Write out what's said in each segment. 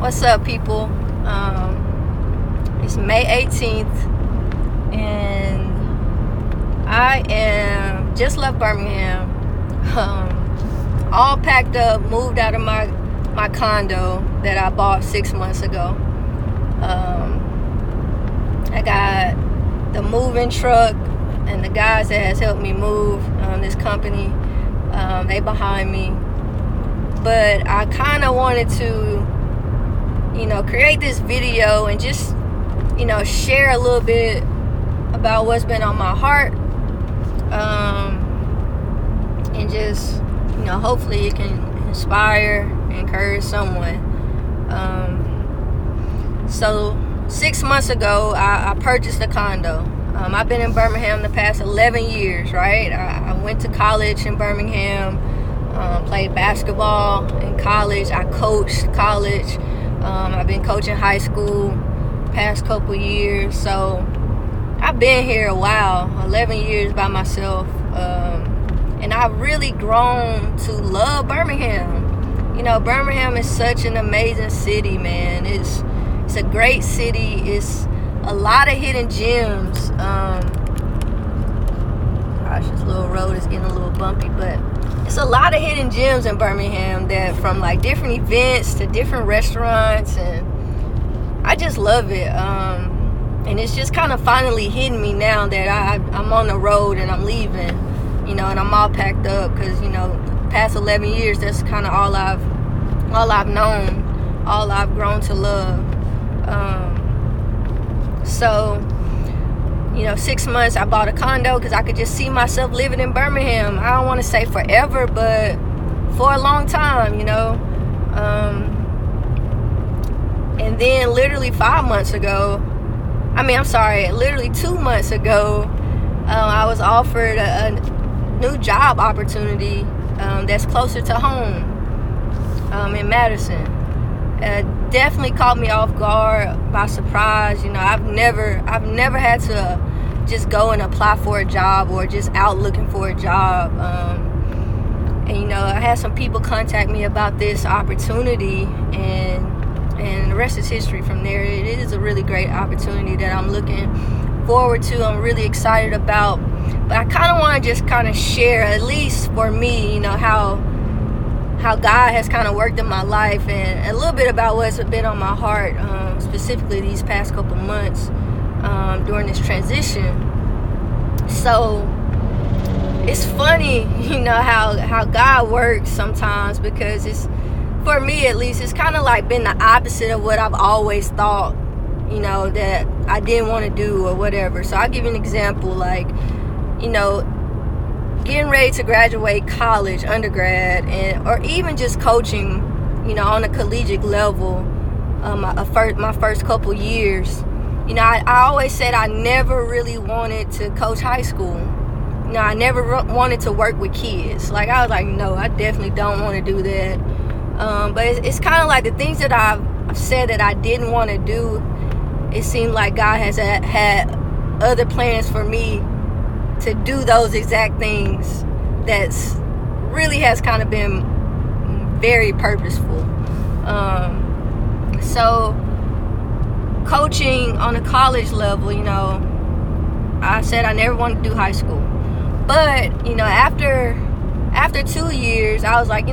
What's up, people? It's May 18th, and I am just left Birmingham, all packed up, moved out of my condo that I bought 6 months ago. I got the moving truck and the guys that has helped me move, this company, they behind me. But I kind of wanted to, create this video and just, share a little bit about what's been on my heart. And just, hopefully it can inspire, encourage someone. So 6 months ago, I purchased a condo. I've been in Birmingham the past 11 years, right? I went to college in Birmingham, played basketball in college. I coached college. I've been coaching high school past couple years. So I've been here a while, 11 years by myself. And I've really grown to love Birmingham. Birmingham is such an amazing city, man. It's a great city. It's a lot of hidden gems. Gosh, this little road is getting a little bumpy, but it's a lot of hidden gems in Birmingham, that from like different events to different restaurants, and I just love it. And it's just kind of finally hitting me now that I'm on the road and I'm leaving, and I'm all packed up, because past 11 years, that's kind of all I've known, all I've grown to love. So 6 months, I bought a condo because I could just see myself living in Birmingham. I don't want to say forever, but for a long time, and then literally 2 months ago, I was offered a new job opportunity that's closer to home, in Madison. Definitely caught me off guard, by surprise. I've never had to just go and apply for a job or just out looking for a job. And I had some people contact me about this opportunity, and the rest is history from there. It is a really great opportunity that I'm looking forward to. I'm really excited about. But I kind of want to just kind of share, at least for me, how God has kind of worked in my life, and a little bit about what's been on my heart, specifically these past couple months, during this transition. So it's funny, how God works sometimes, because it's, for me at least, it's kind of like been the opposite of what I've always thought, that I didn't want to do or whatever. So I'll give you an example, like, getting ready to graduate college, undergrad, or even just coaching, on a collegiate level, my first couple years. I always said I never really wanted to coach high school. I never wanted to work with kids. Like, I was like, no, I definitely don't want to do that. But it's kind of like the things that I've said that I didn't want to do, it seemed like God has had other plans for me to do those exact things. That's really has kind of been very purposeful. So coaching on a college level, I said I never wanted to do high school. But, after 2 years, I was like,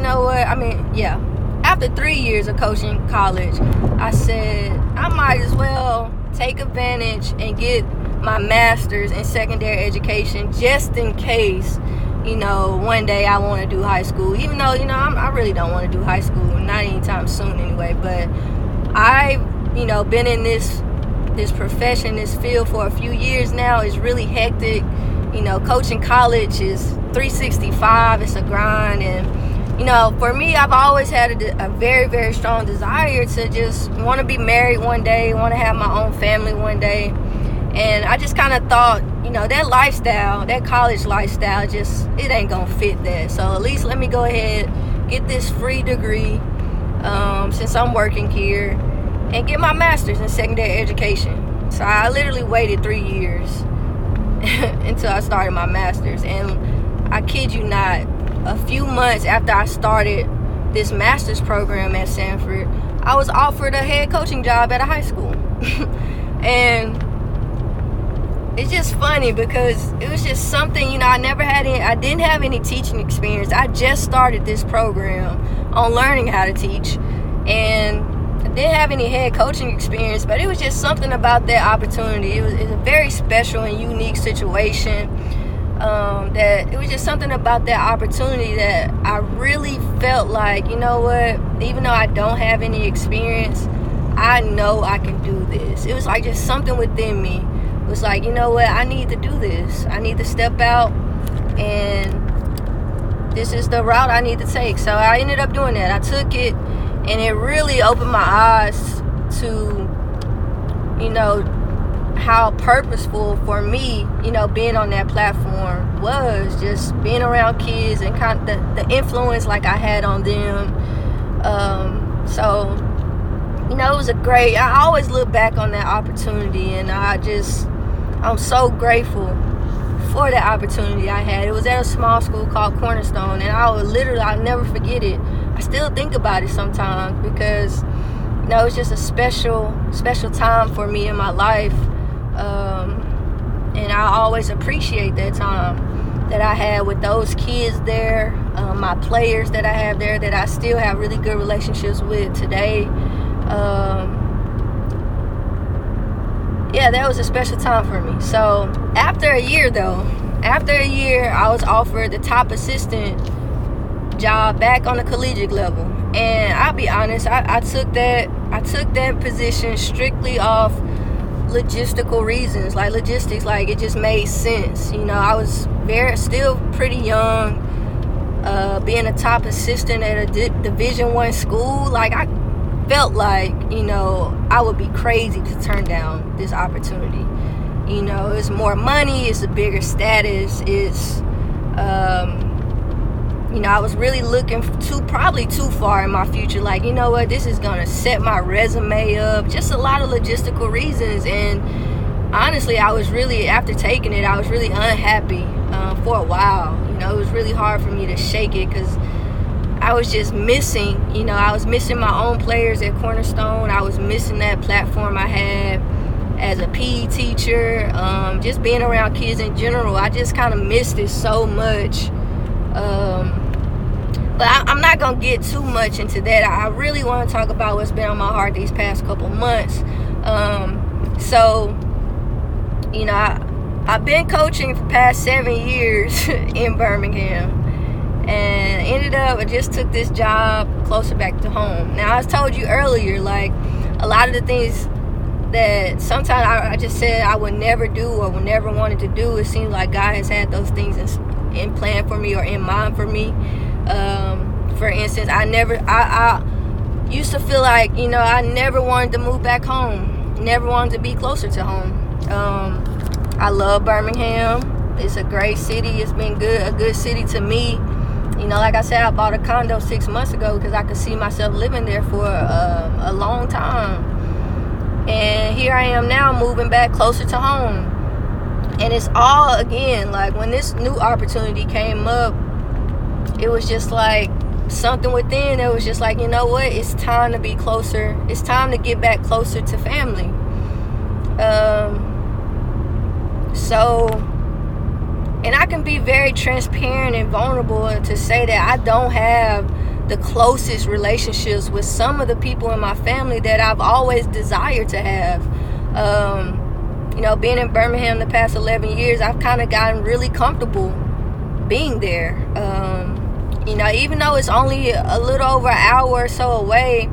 after 3 years of coaching college, I said I might as well take advantage and get my master's in secondary education, just in case, one day I want to do high school. Even though, I really don't want to do high school, not anytime soon anyway. But I've, been in this profession, this field for a few years now. It's really hectic. Coaching college is 365. It's a grind. And, for me, I've always had a very, very strong desire to just want to be married one day, want to have my own family one day. And I just kind of thought, that lifestyle, that college lifestyle, it ain't going to fit that. So at least let me go ahead, get this free degree, since I'm working here, and get my master's in secondary education. So I literally waited 3 years until I started my master's. And I kid you not, a few months after I started this master's program at Sanford, I was offered a head coaching job at a high school. And it's just funny because it was just something, I didn't have any teaching experience. I just started this program on learning how to teach, and I didn't have any head coaching experience, but it was just something about that opportunity. It was a very special and unique situation. That it was just something about that opportunity that I really felt like, you know what, even though I don't have any experience, I know I can do this. It was like just something within me. It was like, you know what, I need to do this. I need to step out, and this is the route I need to take. So I ended up doing that. I took it, and it really opened my eyes to, how purposeful for me, being on that platform was, just being around kids and kind of the influence like I had on them. So, it was I always look back on that opportunity, and I'm so grateful for that opportunity I had. It was at a small school called Cornerstone, and I'll never forget it. I still think about it sometimes because, it's just a special time for me in my life. And I always appreciate that time that I had with those kids there, my players that I have there that I still have really good relationships with today. That was a special time for me. So after a year, I was offered the top assistant job back on the collegiate level. And I'll be honest, I took that position strictly off logistical reasons, like logistics, like it just made sense. I was still pretty young, being a top assistant at a Division I school. Like I felt like, I would be crazy to turn down this opportunity. It's more money, it's a bigger status, it's I was really looking probably too far in my future. Like, this is going to set my resume up. Just a lot of logistical reasons. And honestly, after taking it, I was really unhappy for a while. It was really hard for me to shake it because I was just missing, I was missing my own players at Cornerstone. I was missing that platform I had as a PE teacher. Just being around kids in general, I just kind of missed it so much. But I'm not going to get too much into that. I really want to talk about what's been on my heart these past couple months. I've been coaching for the past 7 years in Birmingham. And I just took this job closer back to home. Now, I told you earlier, like, a lot of the things that sometimes I just said I would never do or would never wanted to do, it seems like God has had those things in plan for me or in mind for me. For instance, I used to feel like, I never wanted to move back home, never wanted to be closer to home. I love Birmingham. It's a great city. It's been a good city to me. Like I said, I bought a condo 6 months ago because I could see myself living there for a long time. And here I am now moving back closer to home. And it's all, again, like when this new opportunity came up, it was just like something within. It was just like, you know what? It's time to be closer. It's time to get back closer to family. And I can be very transparent and vulnerable to say that I don't have the closest relationships with some of the people in my family that I've always desired to have. Being in Birmingham the past 11 years, I've kind of gotten really comfortable being there. Even though it's only a little over an hour or so away,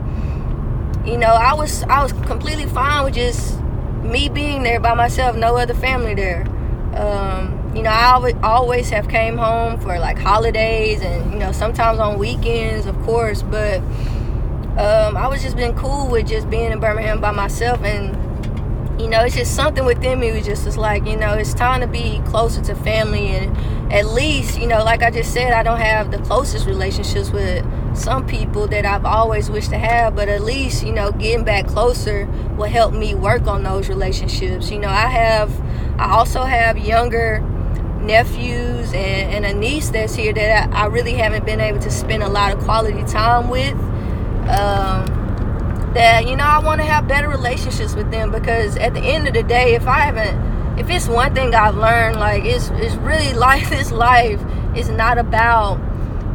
I was completely fine with just me being there by myself, no other family there. I always have came home for like holidays and, sometimes on weekends, of course, but I was just been cool with just being in Birmingham by myself. And, it's just something within me was just like, it's time to be closer to family. And at least, like I just said, I don't have the closest relationships with some people that I've always wished to have, but at least, getting back closer will help me work on those relationships. I also have younger nephews and a niece that's here that I really haven't been able to spend a lot of quality time with. That, you know, I want to have better relationships with them, because at the end of the day, if it's one thing I've learned, like, it's really life. This life is not about,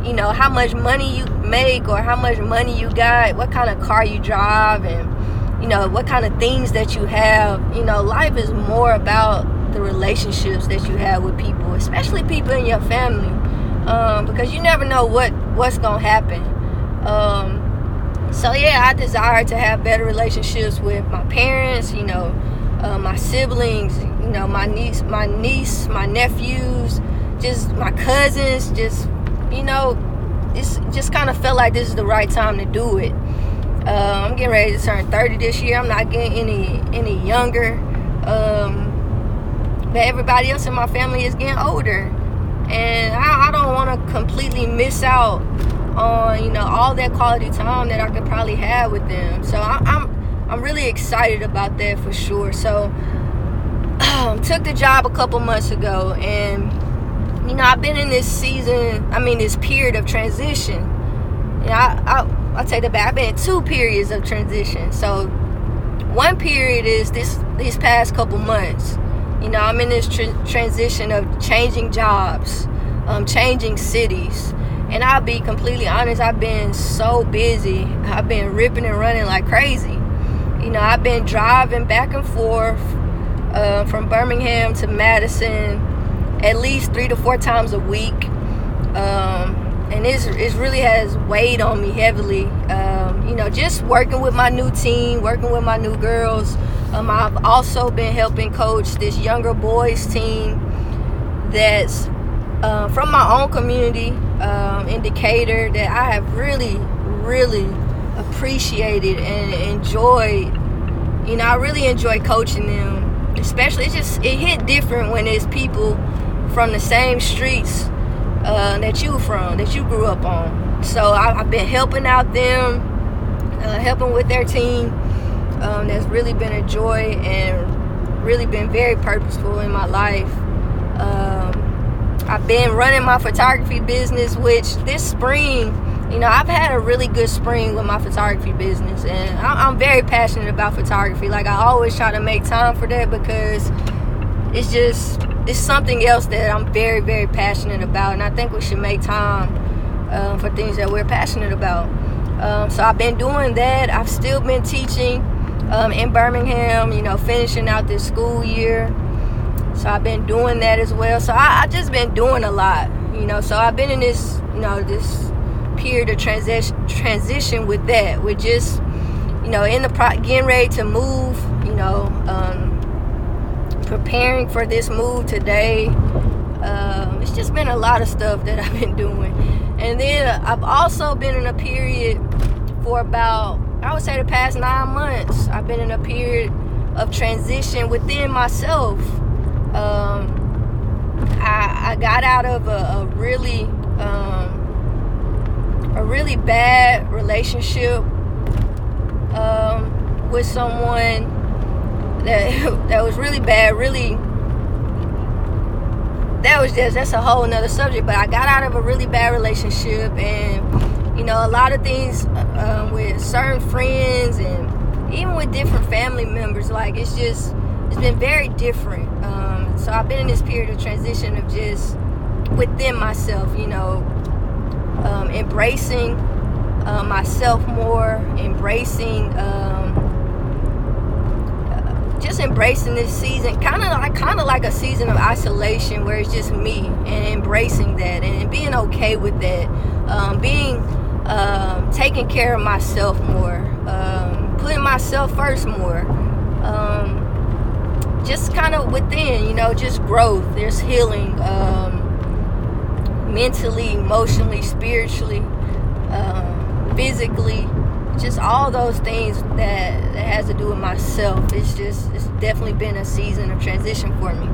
you know, how much money you make or how much money you got, what kind of car you drive, and, you know, what kind of things that you have. You know, life is more about the relationships that you have with people, especially people in your family, because you never know what's gonna happen. So yeah, I desire to have better relationships with my parents, you know, my siblings, you know, my niece, my nephews, just my cousins. Just, you know, it's just kind of felt like this is the right time to do it. I'm getting ready to turn 30 this year. I'm not getting any younger. But everybody else in my family is getting older, and I don't want to completely miss out on, you know, all that quality time that I could probably have with them. So I'm really excited about that for sure. So took the job a couple months ago, and, you know, I've been in this this period of transition. You know, I'll take that back. I've been in 2 periods of transition. So one period is these past couple months. You know, I'm in this transition of changing jobs, changing cities. And I'll be completely honest, I've been so busy. I've been ripping and running like crazy. You know, I've been driving back and forth from Birmingham to Madison at least 3 to 4 times a week. And it really has weighed on me heavily. You know, just working with my new team, working with my new girls. I've also been helping coach this younger boys team that's from my own community in Decatur, that I have really, really appreciated and enjoyed. You know, I really enjoy coaching them. Especially, it hit different when it's people from the same streets that you grew up on. So I've been helping out them, helping with their team. That's really been a joy and really been very purposeful in my life. I've been running my photography business, which this spring, you know, I've had a really good spring with my photography business, and I'm very passionate about photography. Like, I always try to make time for that, because it's something else that I'm very, very passionate about, and I think we should make time for things that we're passionate about. So I've been doing that. I've still been teaching in Birmingham, you know, finishing out this school year. So I've been doing that as well. So I just been doing a lot, you know. So I've been in this, you know, this period of transition with that. With just, you know, getting ready to move, you know, preparing for this move today. It's just been a lot of stuff that I've been doing. And then I've also been in a period for about, I would say, the past 9 months. I've been in a period of transition within myself. I got out of a really bad relationship with someone that was really bad. Really, that's a whole nother subject. But I got out of a really bad relationship, and, you know, a lot of things with certain friends and even with different family members. Like, it's been very different. So I've been in this period of transition of just within myself, you know, embracing myself more, just embracing this season, kind of like a season of isolation where it's just me, and embracing that and being okay with that, taking care of myself more, putting myself first more. Just kind of within, you know, just growth. There's healing, mentally, emotionally, spiritually, physically, just all those things that has to do with myself. It's definitely been a season of transition for me.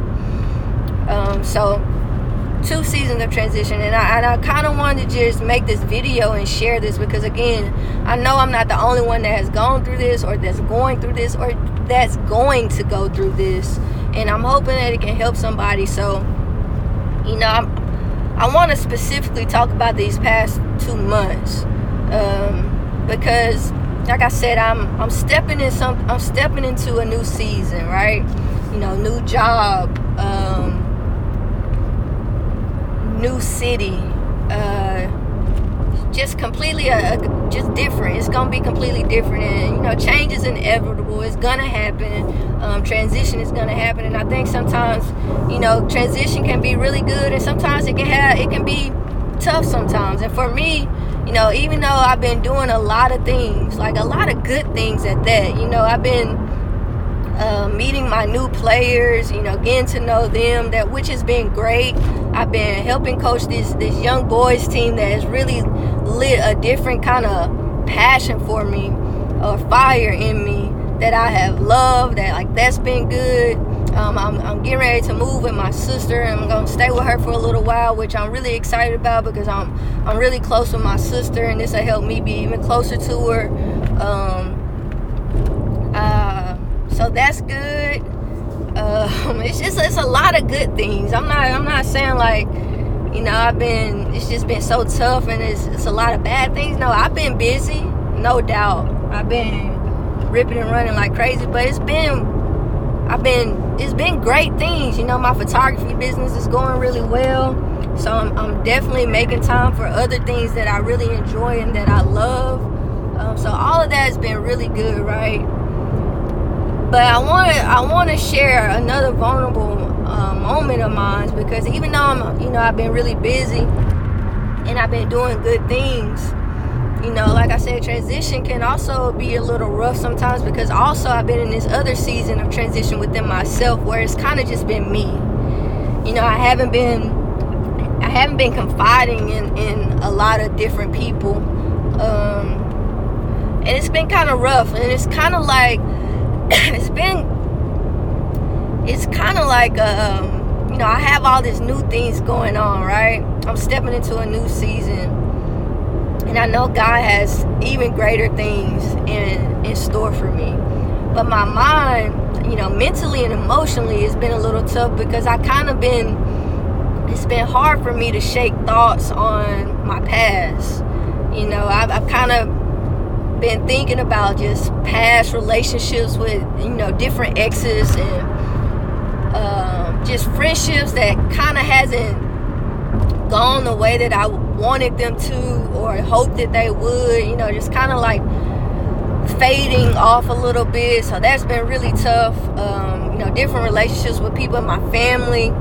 So 2 seasons of transition, and I kind of wanted to just make this video and share this, because, again, I know I'm not the only one that has gone through this, or that's going through this, or that's going to go through this, and I'm hoping that it can help somebody. So I want to specifically talk about these past 2 months, because, like I said, I'm stepping into a new season, right? New job, new city, just completely just different. It's gonna be completely different, and change is inevitable. It's gonna happen. Transition is gonna happen, and I think sometimes transition can be really good, and sometimes it can be tough sometimes. And for me, even though I've been doing a lot of things, like a lot of good things at that, I've been meeting my new players, getting to know them, which has been great. I've been helping coach this young boys team that has really lit a different kind of passion for me, or fire in me that I have loved. That's been good. I'm getting ready to move with my sister, and I'm gonna stay with her for a little while, which I'm really excited about because I'm really close with my sister, and this will help me be even closer to her. So that's good. It's a lot of good things. I'm not saying it's just been so tough and it's a lot of bad things. No, I've been busy, no doubt. I've been ripping and running like crazy, but it's been great things. My photography business is going really well, so I'm definitely making time for other things that I really enjoy and that I love. So all of that has been really good, right? But I want to share another vulnerable moment of mine, because even though I've been really busy and I've been doing good things, like I said, transition can also be a little rough sometimes, because also I've been in this other season of transition within myself where it's kind of just been me. I haven't been confiding in a lot of different people, and it's been kind of rough, and it's kind of like I have all these new things going on, right? I'm stepping into a new season, and I know God has even greater things in store for me. But my mind, mentally and emotionally, it's been a little tough, because it's been hard for me to shake thoughts on my past. I've kind of been thinking about just past relationships with different exes, and just friendships that kind of hasn't gone the way that I wanted them to, or hoped that they would, just kind of like fading off a little bit. So that's been really tough. Different relationships with people in my family.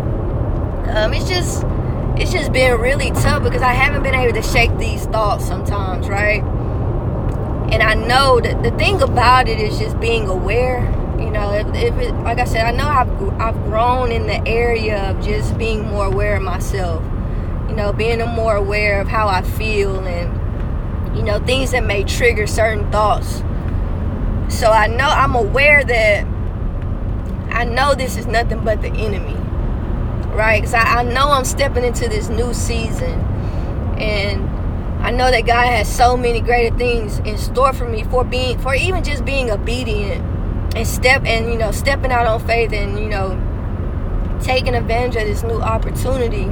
It's just been really tough, because I haven't been able to shake these thoughts sometimes, right? And I know that the thing about it is just being aware. If it, like I said, I know I've grown in the area of just being more aware of myself. Being more aware of how I feel, and things that may trigger certain thoughts. So I'm aware that I know this is nothing but the enemy, right? Because I know I'm stepping into this new season, and I know that God has so many greater things in store for me, for even just being obedient and stepping out on faith, and taking advantage of this new opportunity.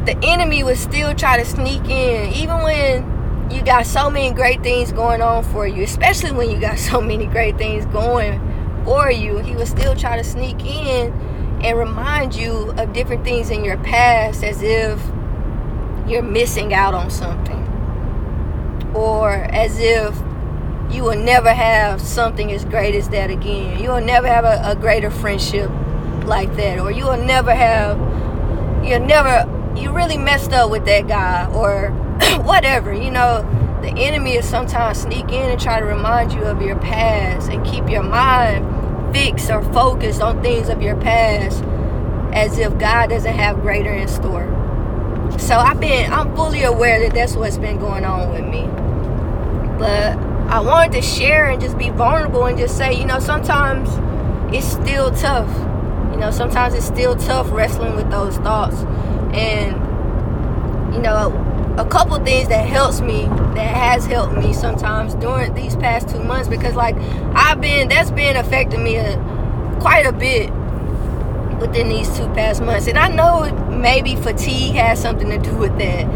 The enemy would still try to sneak in, even when you got so many great things going on for you, especially when you got so many great things going for you. He would still try to sneak in and remind you of different things in your past, as if you're missing out on something, or as if you will never have something as great as that again. You will never have a greater friendship like that, or you really messed up with that guy, or whatever. The enemy is sometimes sneak in and try to remind you of your past, and keep your mind fixed or focused on things of your past, as if God doesn't have greater in store. So I'm fully aware that that's what's been going on with me. But I wanted to share and just be vulnerable and just say, sometimes it's still tough. Sometimes it's still tough wrestling with those thoughts. And, a couple things that has helped me sometimes during these past 2 months, because that's been affecting me quite a bit. within these 2 past months. And I know maybe fatigue has something to do with that.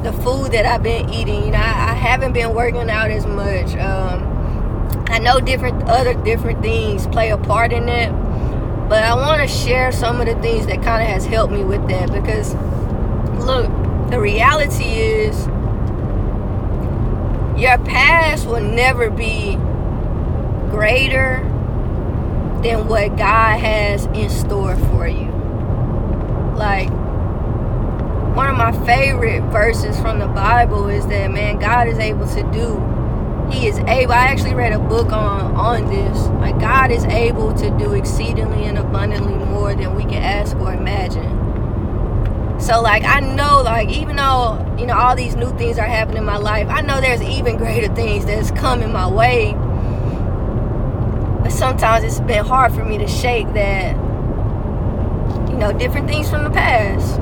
The food that I've been eating, you know, I haven't been working out as much. I know different things play a part in that, but I want to share some of the things that kind of has helped me with that. Because look, the reality is your past will never be greater than what God has in store for you. Like, one of my favorite verses from the Bible is that, man, God is able to do. He is able. I actually read a book on this. Like, God is able to do exceedingly and abundantly more than we can ask or imagine. So, like, I know, like, even though, you know, all these new things are happening in my life, I know there's even greater things that's coming my way. But sometimes it's been hard for me to shake that, you know, different things from the past.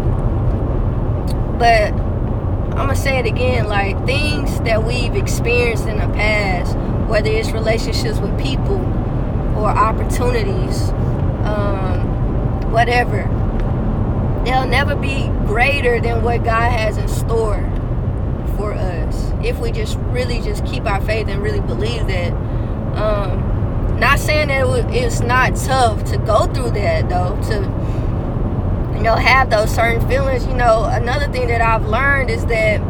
But I'm going to say it again, like, things that we've experienced in the past, whether it's relationships with people or opportunities, whatever, they'll never be greater than what God has in store for us. If we just really just keep our faith and really believe that. Not saying that it's not tough to go through that, though, to, you know, have those certain feelings. You know, another thing that I've learned is that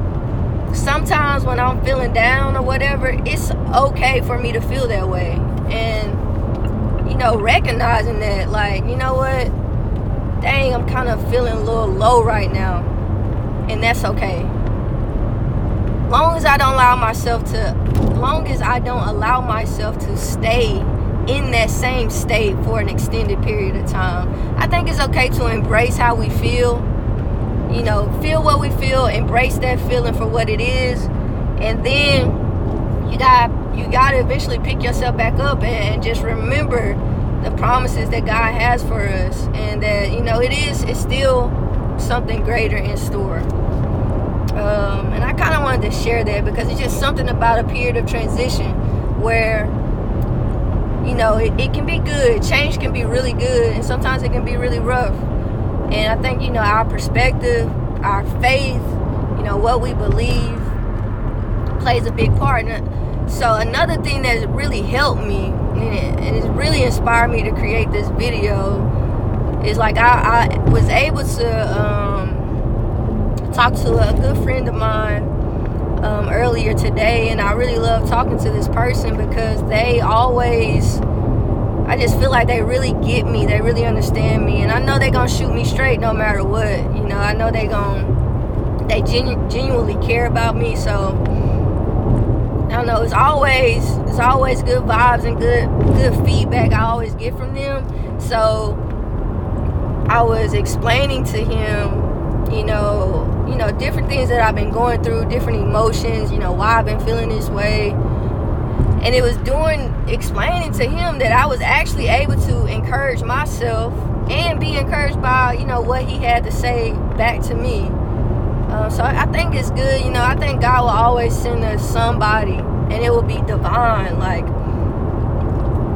sometimes when I'm feeling down or whatever, it's okay for me to feel that way. And, you know, recognizing that, like, you know what, dang, I'm kind of feeling a little low right now, and that's okay. Long as I don't allow myself to stay in that same state for an extended period of time, I think it's okay to embrace how we feel. You know, feel what we feel, embrace that feeling for what it is, and then you got to eventually pick yourself back up and just remember the promises that God has for us, and that, you know, it's still something greater in store. And I kind of wanted to share that because it's just something about a period of transition where, you know, it can be good. Change can be really good, and sometimes it can be really rough. And I think, you know, our perspective, our faith, you know, what we believe plays a big part. So another thing that really helped me, and it really inspired me to create this video, is like I was able to talk to a good friend of mine earlier today, and I really love talking to this person because they always, I just feel like they really get me, they really understand me, and I know they're gonna shoot me straight no matter what. You know, I know they genuinely care about me. So I don't know, it's always good vibes and good feedback I always get from them. So I was explaining to him, you know, different things that I've been going through, different emotions, you know, why I've been feeling this way. And it was explaining to him that I was actually able to encourage myself and be encouraged by, you know, what he had to say back to me. So I think it's good, you know, I think God will always send us somebody, and it will be divine. Like,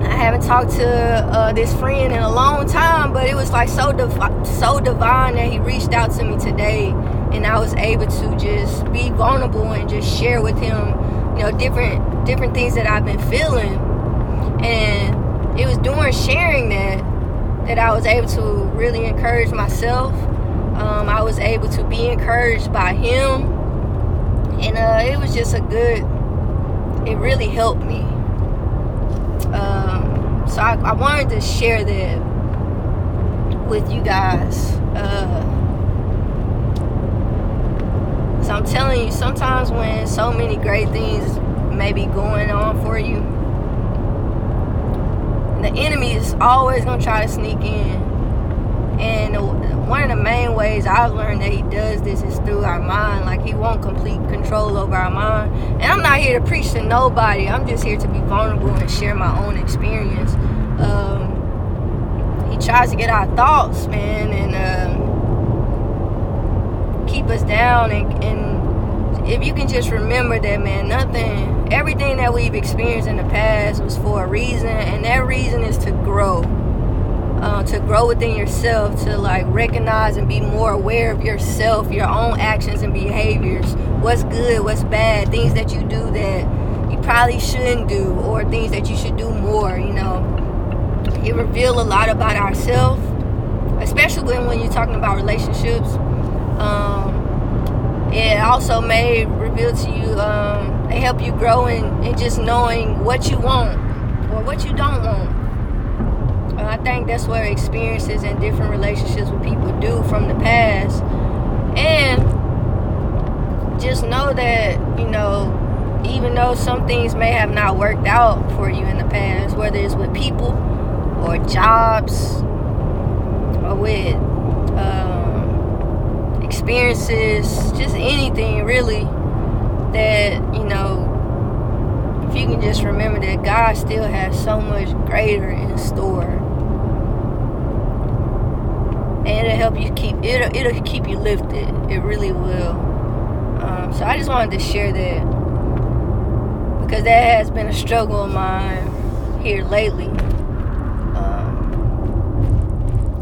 I haven't talked to this friend in a long time, but it was like so divine that he reached out to me today, and I was able to just be vulnerable and just share with him, you know, different things that I've been feeling. And it was during sharing that I was able to really encourage myself. I was able to be encouraged by him, and it was just it really helped me. So I wanted to share that with you guys. So I'm telling you, sometimes when so many great things may be going on for you, the enemy is always going to try to sneak in. And one of the main ways I've learned that he does this is through our mind. Like, he won't complete control over our mind. And I'm not here to preach to nobody. I'm just here to be vulnerable and share my own experience. He tries to get our thoughts, man, and keep us down. And if you can just remember that, man, everything that we've experienced in the past was for a reason, and that reason is to grow. to grow within yourself, to like recognize and be more aware of yourself, your own actions and behaviors, what's good, what's bad, things that you do that you probably shouldn't do, or things that you should do more. It reveals a lot about ourselves, especially when you're talking about relationships. It also may reveal to you, they help you grow in just knowing what you want or what you don't want. I think that's what experiences in different relationships with people do from the past. And just know that, even though some things may have not worked out for you in the past, whether it's with people or jobs or with experiences, just anything really, that, if you can just remember that God still has so much greater in store. And it'll help you it'll keep you lifted. It really will. So I just wanted to share that, because that has been a struggle of mine here lately.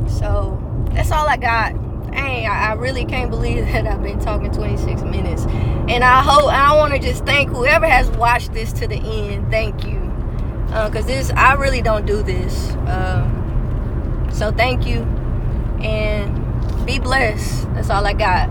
So that's all I got. Dang, I really can't believe that I've been talking 26 minutes. And I want to just thank whoever has watched this to the end. Thank you. Because I really don't do this. So thank you. And be blessed. That's all I got.